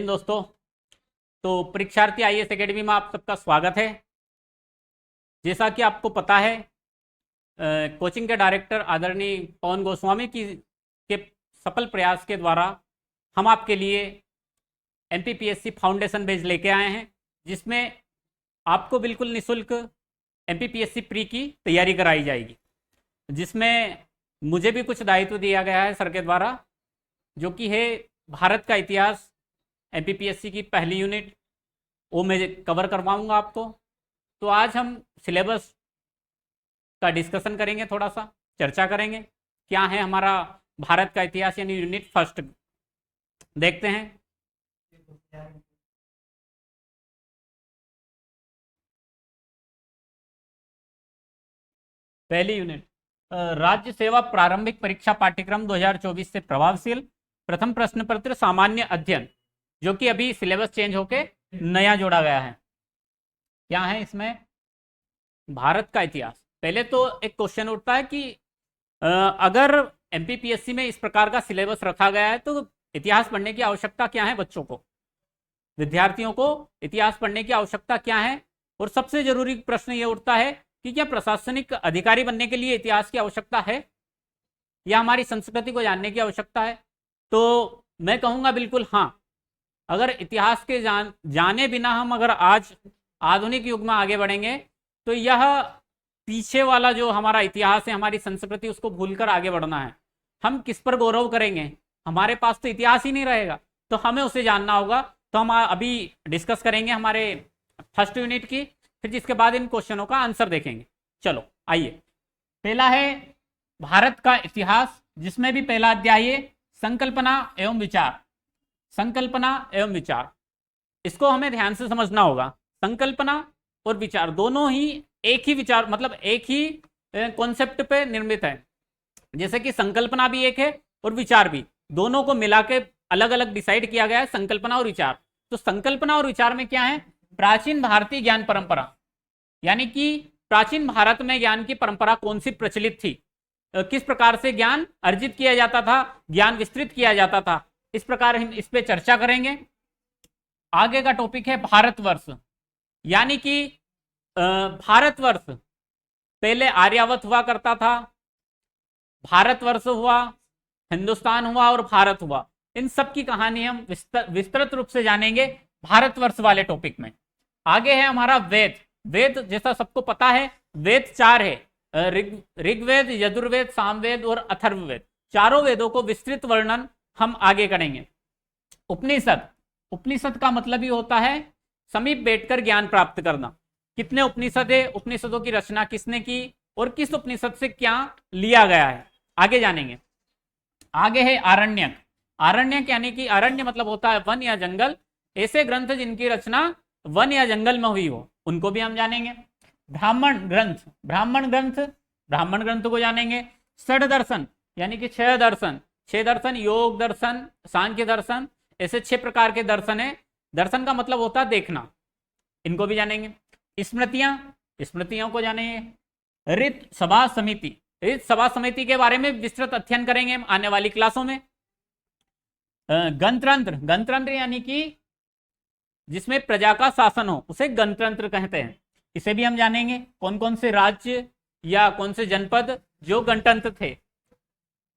दोस्तों। तो परीक्षार्थी आईएएस एकेडमी में आप सबका स्वागत है। जैसा कि आपको पता है, कोचिंग के डायरेक्टर आदरणीय पवन गोस्वामी के सफल प्रयास के द्वारा हम आपके लिए एमपीपीएससी फाउंडेशन बैच लेके आए हैं, जिसमें आपको बिल्कुल निःशुल्क एमपीपीएससी प्री की तैयारी कराई जाएगी, जिसमें मुझे भी कुछ दायित्व दिया गया है सर के द्वारा, जो कि है भारत का इतिहास। एमपीपीएससी की पहली यूनिट वो मैं कवर करवाऊंगा आपको। तो आज हम सिलेबस का डिस्कशन करेंगे, थोड़ा सा चर्चा करेंगे क्या है हमारा भारत का इतिहास, यानी यूनिट फर्स्ट। देखते हैं। पहली यूनिट, राज्य सेवा प्रारंभिक परीक्षा पाठ्यक्रम 2024 से प्रभावशील। प्रथम प्रश्न पत्र सामान्य अध्ययन, जो कि अभी सिलेबस चेंज होके नया जोड़ा गया है। क्या है इसमें? भारत का इतिहास। पहले तो एक क्वेश्चन उठता है कि अगर एमपीपीएससी में इस प्रकार का सिलेबस रखा गया है तो इतिहास पढ़ने की आवश्यकता क्या है? बच्चों को, विद्यार्थियों को इतिहास पढ़ने की आवश्यकता क्या है? और सबसे जरूरी प्रश्न ये उठता है कि क्या प्रशासनिक अधिकारी बनने के लिए इतिहास की आवश्यकता है, या हमारी संस्कृति को जानने की आवश्यकता है? तो मैं कहूँगा बिल्कुल हाँ। अगर इतिहास के जाने बिना हम अगर आज आधुनिक युग में आगे बढ़ेंगे तो यह पीछे वाला जो हमारा इतिहास है, हमारी संस्कृति, उसको भूलकर आगे बढ़ना है। हम किस पर गौरव करेंगे? हमारे पास तो इतिहास ही नहीं रहेगा, तो हमें उसे जानना होगा। तो हम अभी डिस्कस करेंगे हमारे फर्स्ट यूनिट की, फिर जिसके बाद इन क्वेश्चनों का आंसर देखेंगे। चलो आइए। पहला है भारत का इतिहास, जिसमें भी पहला अध्याय है संकल्पना एवं विचार। संकल्पना एवं विचार, इसको हमें ध्यान से समझना होगा। संकल्पना और विचार दोनों ही एक ही विचार, मतलब एक ही कॉन्सेप्ट पे निर्मित है। जैसे कि संकल्पना भी एक है और विचार भी, दोनों को मिला के अलग अलग डिसाइड किया गया है, संकल्पना और विचार। तो संकल्पना और विचार में क्या है? प्राचीन भारतीय ज्ञान परंपरा, यानी कि प्राचीन भारत में ज्ञान की परंपरा कौन सी प्रचलित थी, किस प्रकार से ज्ञान अर्जित किया जाता था, ज्ञान विस्तृत किया जाता था, इस प्रकार हम इस पे चर्चा करेंगे। आगे का टॉपिक है भारतवर्ष, यानी कि भारतवर्ष पहले आर्यावर्त हुआ करता था, भारतवर्ष हुआ, हिंदुस्तान हुआ और भारत हुआ। इन सब की कहानी हम विस्तृत रूप से जानेंगे भारतवर्ष वाले टॉपिक में। आगे है हमारा वेद। वेद जैसा सबको पता है, वेद 4 है, ऋग्वेद, यजुर्वेद, सामवेद और अथर्ववेद। चारों वेदों को विस्तृत वर्णन हम आगे करेंगे। उपनिषद, उपनिषद का मतलब ही होता है समीप बैठकर ज्ञान प्राप्त करना। कितने उपनिषद है, उपनिषदों की रचना किसने की और किस उपनिषद से क्या लिया गया है, आगे जानेंगे। आगे है आरण्यक। आरण्यक यानी कि अरण्य मतलब होता है वन या जंगल। ऐसे ग्रंथ जिनकी रचना वन या जंगल में हुई हो, उनको भी हम जानेंगे। ब्राह्मण ग्रंथ, ब्राह्मण ग्रंथ, ब्राह्मण ग्रंथ को जानेंगे। षड दर्शन, यानी कि 6 दर्शन, 6 दर्शन, योग दर्शन, सांख्य दर्शन, ऐसे 6 प्रकार के दर्शन है। दर्शन का मतलब होता है देखना, इनको भी जानेंगे। स्मृतियां, स्मृतियों को जानेंगे। ऋत सभा समिति, ऋत सभा समिति के बारे में विस्तृत अध्ययन करेंगे हम आने वाली क्लासों में। गणतंत्र, गणतंत्र यानी कि जिसमें प्रजा का शासन हो, उसे गणतंत्र कहते हैं। इसे भी हम जानेंगे, कौन कौन से राज्य या कौन से जनपद जो गणतंत्र थे।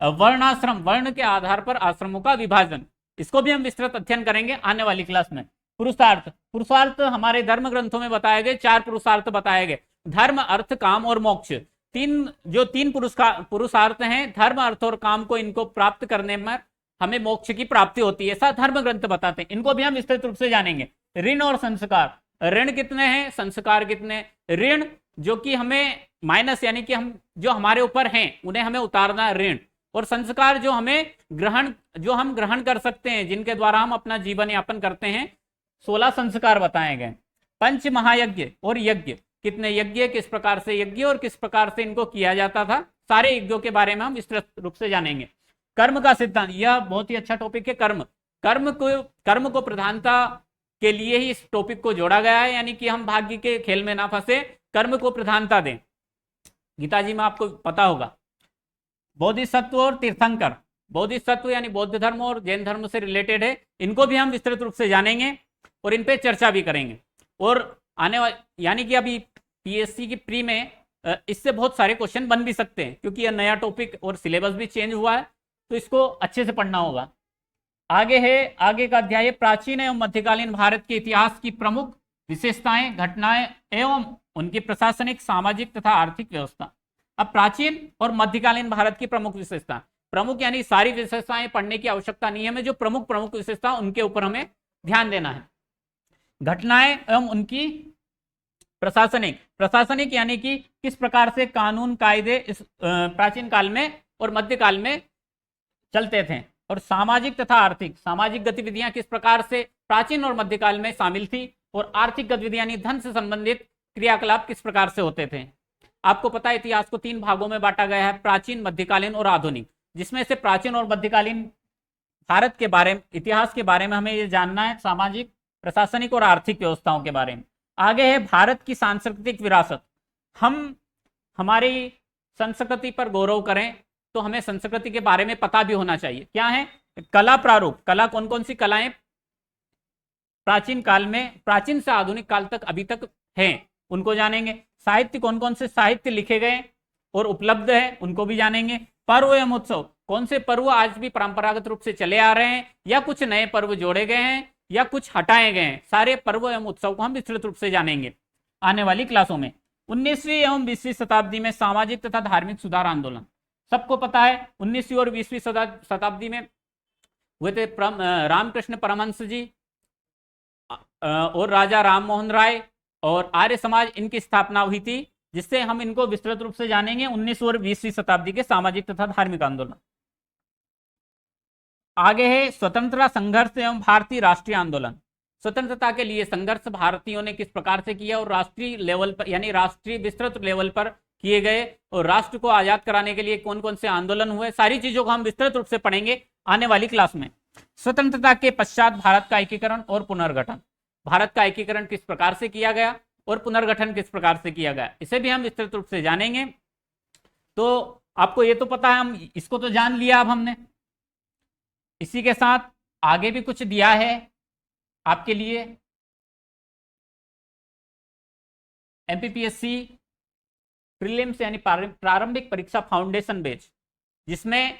वर्णाश्रम, वर्ण के आधार पर आश्रमों का विभाजन, इसको भी हम विस्तृत अध्ययन करेंगे आने वाली क्लास में। पुरुषार्थ, पुरुषार्थ हमारे धर्म ग्रंथों में बताए गए 4 पुरुषार्थ बताए गए, धर्म, अर्थ, काम और मोक्ष। तीन पुरुषार्थ हैं, धर्म, अर्थ और काम को, इनको प्राप्त करने में हमें मोक्ष की प्राप्ति होती है, ऐसा धर्म ग्रंथ बताते हैं। इनको भी हम विस्तृत रूप से जानेंगे। ऋण और संस्कार, ऋण कितने हैं, संस्कार कितने। ऋण जो कि हमें माइनस, यानी कि हम जो हमारे ऊपर हैं उन्हें हमें उतारना है, ऋण। और संस्कार जो हमें जो हम ग्रहण कर सकते हैं, जिनके द्वारा हम अपना जीवन यापन करते हैं, 16 संस्कार बताए गए। पंच महायज्ञ और यज्ञ, कितने यज्ञ, किस प्रकार से यज्ञ और किस प्रकार से इनको किया जाता था, सारे यज्ञों के बारे में हम विस्तृत रूप से जानेंगे। कर्म का सिद्धांत, यह बहुत ही अच्छा टॉपिक है। कर्म को प्रधानता के लिए ही इस टॉपिक को जोड़ा गया है, यानी कि हम भाग्य के खेल में ना फंसे, कर्म को प्रधानता दें। गीता जी में आपको पता होगा। बोधिसत्व और तीर्थंकर, बोधिसत्व यानी बौद्ध धर्म और जैन धर्म से रिलेटेड है, इनको भी हम विस्तृत रूप से जानेंगे और इन पे चर्चा भी करेंगे। और आने वाले यानी कि अभी पीएससी की प्री में इससे बहुत सारे क्वेश्चन बन भी सकते हैं, क्योंकि यह नया टॉपिक और सिलेबस भी चेंज हुआ है, तो इसको अच्छे से पढ़ना होगा। आगे है, आगे का अध्याय प्राचीन एवं मध्यकालीन भारत के इतिहास की प्रमुख विशेषताएं, घटनाएं एवं उनकी प्रशासनिक, सामाजिक तथा आर्थिक व्यवस्था। अब प्राचीन और मध्यकालीन भारत की प्रमुख विशेषता, प्रमुख यानी सारी विशेषताएं पढ़ने की आवश्यकता नहीं है, हमें जो प्रमुख प्रमुख विशेषता उनके ऊपर हमें ध्यान देना है। घटनाएं एवं उनकी प्रशासनिक, प्रशासनिक यानी कि किस प्रकार से कानून कायदे इस प्राचीन काल में और मध्यकाल में चलते थे। और सामाजिक तथा आर्थिक, सामाजिक गतिविधियां किस प्रकार से प्राचीन और मध्यकाल में शामिल थी, और आर्थिक गतिविधियां यानी धन से संबंधित क्रियाकलाप किस प्रकार से होते थे। आपको पता है इतिहास को 3 भागों में बांटा गया है, प्राचीन, मध्यकालीन और आधुनिक, जिसमें से प्राचीन और मध्यकालीन भारत के बारे में, इतिहास के बारे में हमें ये जानना है, सामाजिक, प्रशासनिक और आर्थिक व्यवस्थाओं के बारे में। आगे है भारत की सांस्कृतिक विरासत। हम हमारी संस्कृति पर गौरव करें तो हमें संस्कृति के बारे में पता भी होना चाहिए। क्या है? कला प्रारूप, कला कौन कौन सी कलाएं प्राचीन काल में, प्राचीन से आधुनिक काल तक अभी तक हैं, उनको जानेंगे। साहित्य, कौन कौन से साहित्य लिखे गए और उपलब्ध है, उनको भी जानेंगे। पर्व एवं उत्सव, कौन से पर्व आज भी परंपरागत रूप से चले आ रहे हैं, या कुछ नए पर्व जोड़े गए हैं, या कुछ हटाए गए हैं, सारे पर्व एवं उत्सव को हम विस्तृत रूप से जानेंगे आने वाली क्लासों में। 19वीं एवं 20वीं शताब्दी में सामाजिक तथा धार्मिक सुधार आंदोलन, सबको पता है 19वीं और 20वीं शताब्दी में हुए थे रामकृष्ण परमहंस जी और राजा राम मोहन राय और आर्य समाज, इनकी स्थापना हुई थी, जिससे हम इनको विस्तृत रूप से जानेंगे। 19वीं और 20वीं शताब्दी के सामाजिक तथा धार्मिक आंदोलन। आगे है स्वतंत्रता संघर्ष एवं भारतीय राष्ट्रीय आंदोलन। स्वतंत्रता के लिए संघर्ष भारतीयों ने किस प्रकार से किया और राष्ट्रीय लेवल पर यानी राष्ट्रीय विस्तृत लेवल पर किए गए, और राष्ट्र को आजाद कराने के लिए कौन कौन से आंदोलन हुए, सारी चीजों को हम विस्तृत रूप से पढ़ेंगे आने वाली क्लास में। स्वतंत्रता के पश्चात भारत का एकीकरण और पुनर्गठन, भारत का एकीकरण किस प्रकार से किया गया और पुनर्गठन किस प्रकार से किया गया, इसे भी हम विस्तृत रूप से जानेंगे। तो आपको ये तो पता है, हम इसको तो जान लिया अब हमने। इसी के साथ आगे भी कुछ दिया है आपके लिए, एमपीपीएससी प्रीलिम्स यानी प्रारंभिक परीक्षा फाउंडेशन बैच, जिसमें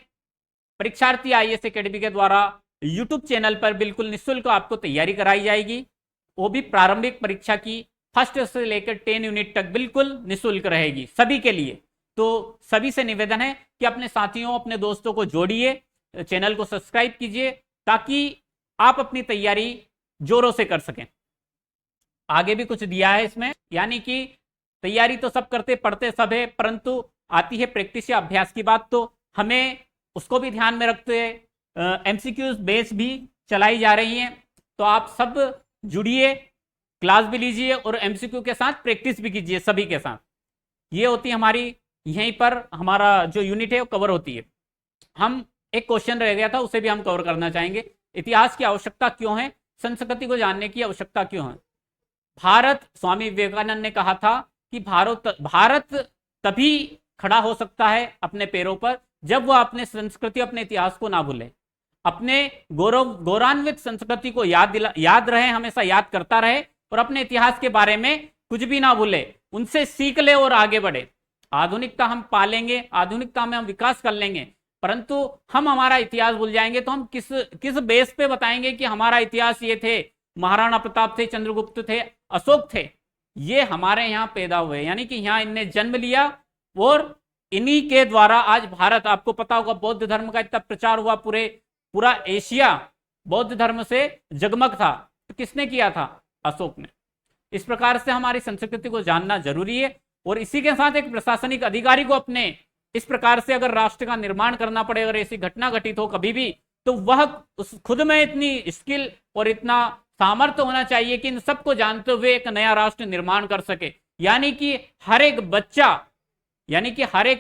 परीक्षार्थी आईएएस एकेडमी के द्वारा यूट्यूब चैनल पर बिल्कुल निःशुल्क आपको तैयारी कराई जाएगी। वो भी प्रारंभिक परीक्षा की फर्स्ट से लेकर 10 यूनिट तक बिल्कुल निःशुल्क रहेगी सभी के लिए। तो सभी से निवेदन है कि अपने साथियों, अपने दोस्तों को जोड़िए, चैनल को सब्सक्राइब कीजिए, ताकि आप अपनी तैयारी जोरों से कर सकें। आगे भी कुछ दिया है इसमें, यानी कि तैयारी तो सब करते, पढ़ते सब है, परंतु आती है प्रैक्टिस या अभ्यास की बात, तो हमें उसको भी ध्यान में रखते हुए एमसीक्यूज बेस भी चलाई जा रही हैं। तो आप सब जुड़िए, क्लास भी लीजिए और एमसीक्यू के साथ प्रैक्टिस भी कीजिए सभी के साथ। ये होती है हमारी, यहीं पर हमारा जो यूनिट है वो कवर होती है। हम एक क्वेश्चन रह गया था, उसे भी हम कवर करना चाहेंगे। इतिहास की आवश्यकता क्यों है, संस्कृति को जानने की आवश्यकता क्यों है। भारत, स्वामी विवेकानंद ने कहा था कि भारत तभी खड़ा हो सकता है अपने पैरों पर जब वह अपने संस्कृति, अपने इतिहास को ना भूले, अपने गौरवान्वित संस्कृति को याद रहे, हमेशा याद करता रहे, और अपने इतिहास के बारे में कुछ भी ना भूले, उनसे सीख ले और आगे बढ़े। आधुनिकता हम पालेंगे, आधुनिकता में हम विकास कर लेंगे, परंतु हम हमारा इतिहास भूल जाएंगे तो हम किस बेस पे बताएंगे कि हमारा इतिहास ये थे, महाराणा प्रताप थे, चंद्रगुप्त थे, अशोक थे, ये हमारे यहाँ पैदा हुए, यानी कि यहाँ इनने जन्म लिया, और इन्हीं के द्वारा आज भारत, आपको पता होगा बौद्ध धर्म का इतना प्रचार हुआ, पूरा एशिया बौद्ध धर्म से जगमग था, तो किसने किया था? अशोक ने। इस प्रकार से हमारी संस्कृति को जानना जरूरी है। और इसी के साथ एक प्रशासनिक अधिकारी को अपने इस प्रकार से अगर राष्ट्र का निर्माण करना पड़े, अगर ऐसी घटना घटित हो कभी भी, तो वह उस खुद में इतनी स्किल और इतना सामर्थ्य होना चाहिए कि इन सबको जानते हुए एक नया राष्ट्र निर्माण कर सके। यानी कि हर एक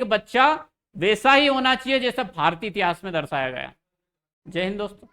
बच्चा वैसा ही होना चाहिए जैसा भारतीय इतिहास में दर्शाया गया। जय हिंद दोस्तों।